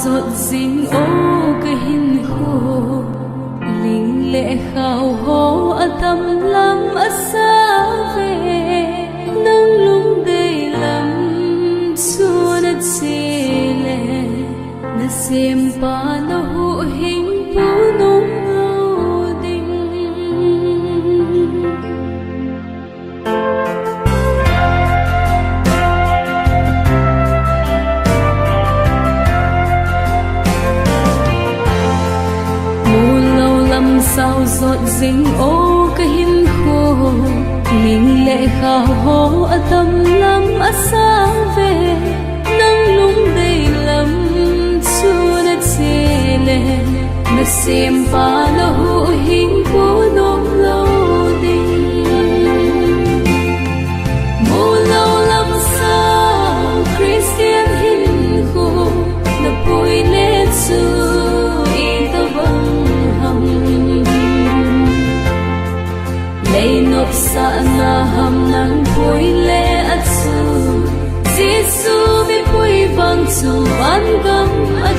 giọt dinh ô cái hình khô linh lệ khao hô ở tâm lắm ở xa về nâng lung đầy lắm xua đất xì lệ na xem pa na hu hình pu nung ngâu đình sao giọt dinh ô cái hình khô linh lệ khao hô ở tâm lắm ở xa về nâng lung đầy lắm xua đất xê lệ na xem pa na hu hình pu nung lâu đình mô lâu lắm sao Christian hình khô na bùi lên xưa lay nộp sa na ham nang bùi lệ at su Giêsu bị bùi vang su ban gam at